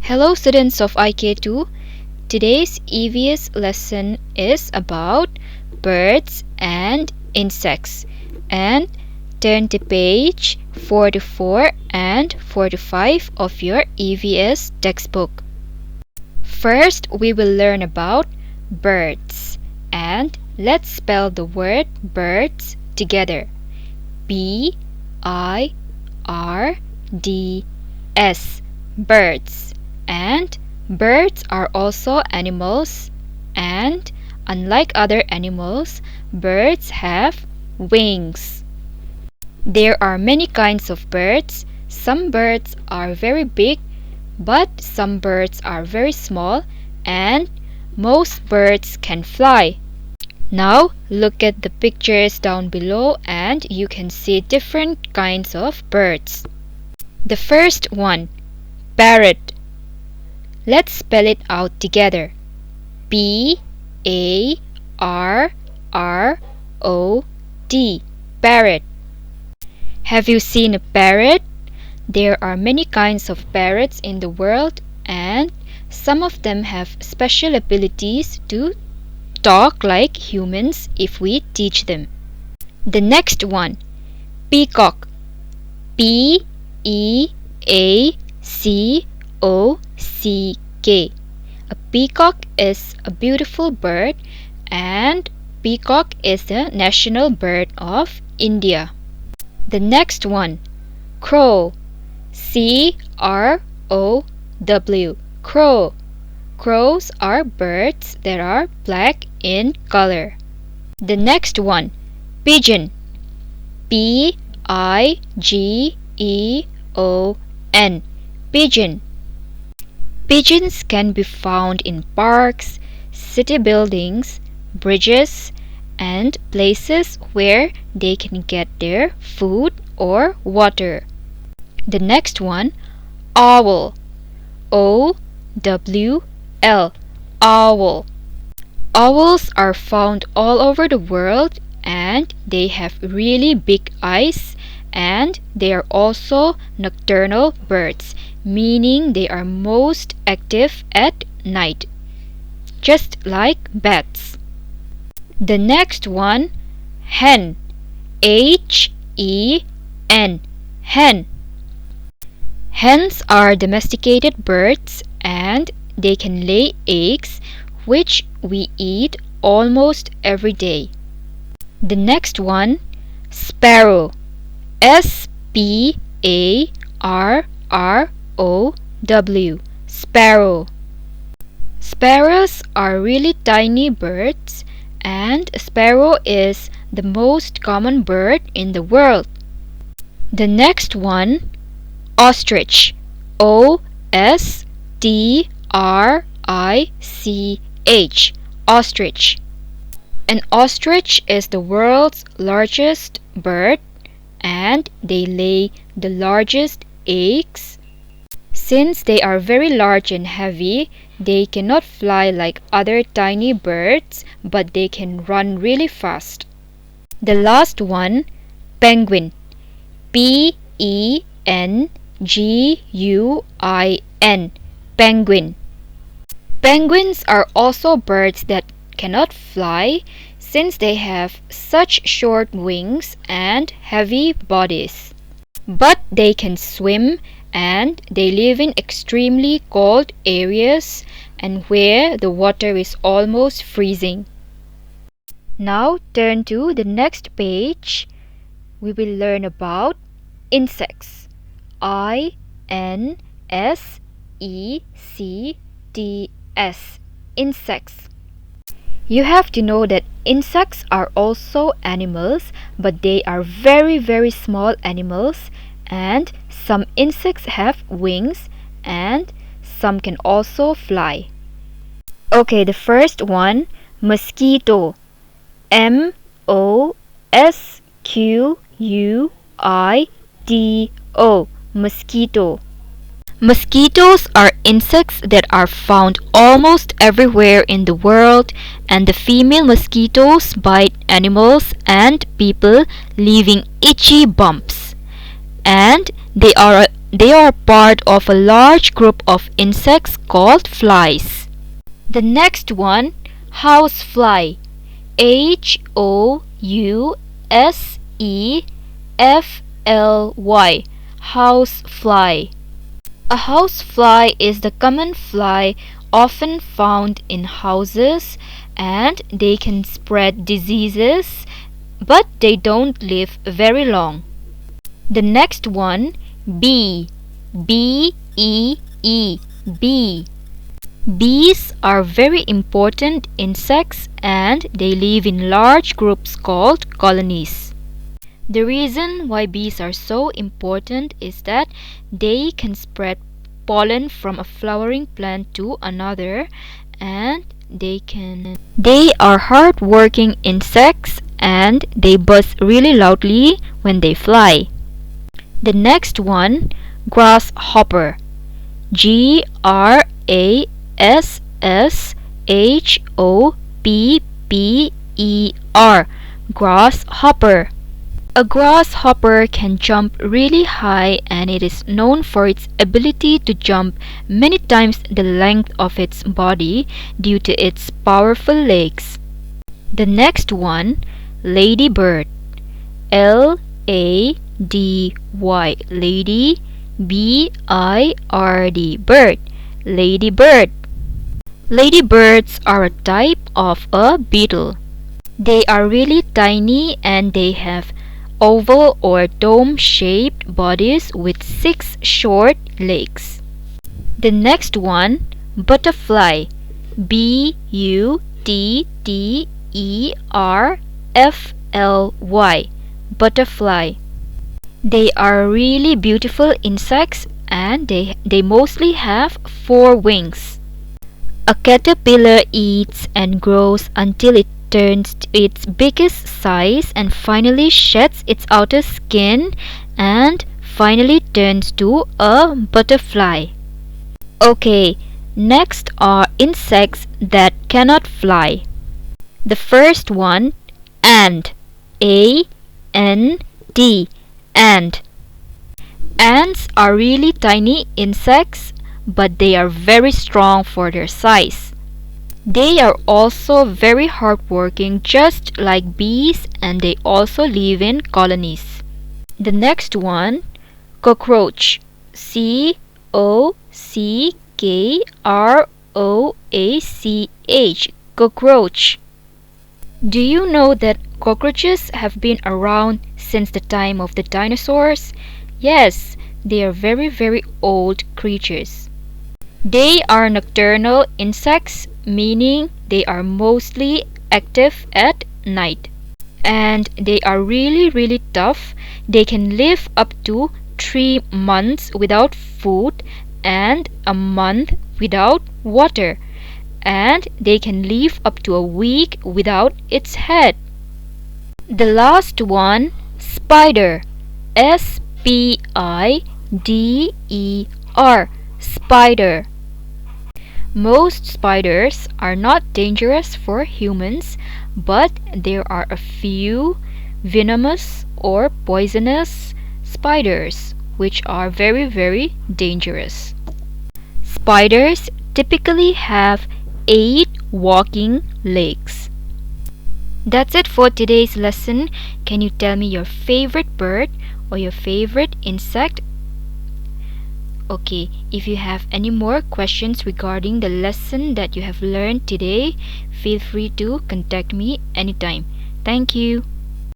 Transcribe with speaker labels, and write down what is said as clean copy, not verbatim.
Speaker 1: Hello students of IK-2. Today's EVS lesson is about birds and insects. And turn to page 44 and 45 of your EVS textbook. First, we will learn about birds. And let's spell the word birds together. B-I-R-D-S. Birds. And birds are also animals, and unlike other animals, birds have wings. There are many kinds of birds. Some birds are very big, but some birds are very small, and most birds can fly. Now look at the pictures down below and you can see different kinds of birds. The first one, parrot. Let's spell it out together. P-A-R-R-O-T. Parrot. Have you seen a parrot? There are many kinds of parrots in the world, and some of them have special abilities to talk like humans if we teach them. The next one, peacock. P-E-A-C-O-C-K. A peacock is a beautiful bird, and peacock is the national bird of India. The next one, crow. C-R-O-W. Crow. Crows are birds that are black in color. The next one, pigeon. P-I-G-E-O-N. Pigeon. Pigeons can be found in parks, city buildings, bridges, and places where they can get their food or water. The next one, owl. O-W-L. Owl. Owls are found all over the world, and they have really big eyes, and they are also nocturnal birds, meaning they are most active at night, just like bats. The next one, hen. H-E-N. Hen. Hens are domesticated birds, and they can lay eggs, which we eat almost every day. The next one, sparrow. S-P-A-R-R-O-W. Sparrow. Sparrows are really tiny birds, and a sparrow is the most common bird in the world. The next one, ostrich. O-S-T-R-I-C-H. Ostrich. An ostrich is the world's largest bird, and they lay the largest eggs. Since they are very large and heavy, they cannot fly like other tiny birds, but they can run really fast. The last one, penguin. P-E-N-G-U-I-N. Penguin. Penguins are also birds that cannot fly since they have such short wings and heavy bodies. But they can swim, and they live in extremely cold areas and where the water is almost freezing. Now turn to the next page. We will learn about insects. I-N-S-E-C-T-S. Insects. You have to know that insects are also animals, but they are very, very small animals, and some insects have wings, and some can also fly. Okay, the first one, mosquito. M-O-S-Q-U-I-T-O. Mosquito. Mosquitoes are insects that are found almost everywhere in the world, and the female mosquitoes bite animals and people, leaving itchy bumps. and they are part of a large group of insects called flies. The next one, housefly. Housefly. Housefly. A housefly is the common fly often found in houses, and they can spread diseases, but they don't live very long. The next one, bee. B-E-E. Bee. Bees are very important insects, and they live in large groups called colonies. The reason why bees are so important is that they can spread pollen from a flowering plant to another, and they are hard-working insects, and they buzz really loudly when they fly. The next one, grasshopper. Grasshopper. Grasshopper. A grasshopper can jump really high, and it is known for its ability to jump many times the length of its body due to its powerful legs. The next one, ladybird. L-A-D-Y. Lady. B-I-R-D. Bird. Ladybird. Ladybirds are a type of a beetle. They are really tiny, and they have oval or dome-shaped bodies with 6 short legs. The next one, butterfly. B-U-T-T-E-R-F-L-Y. Butterfly. They are really beautiful insects, and they mostly have 4 wings. A caterpillar eats and grows until it turns to its biggest size and finally sheds its outer skin and finally turns to a butterfly. Okay, next are insects that cannot fly. The first one, ant. A-N-T. Ant. Ants are really tiny insects, but they are very strong for their size. They are also very hardworking, just like bees, and they also live in colonies. The next one, cockroach. C-O-C-K-R-O-A-C-H. Cockroach. Do you know that cockroaches have been around since the time of the dinosaurs? Yes, they are very, very old creatures. They are nocturnal insects, meaning they are mostly active at night. And they are really, really tough. They can live up to 3 months without food and a month without water. And they can live up to a week without its head. The last one, spider. S-P-I-D-E-R. Spider. Most spiders are not dangerous for humans, but there are a few venomous or poisonous spiders which are very, very dangerous. Spiders typically have 8 walking legs. That's it for today's lesson. Can you tell me your favorite bird or your favorite insect? Okay, if you have any more questions regarding the lesson that you have learned today, feel free to contact me anytime. Thank you.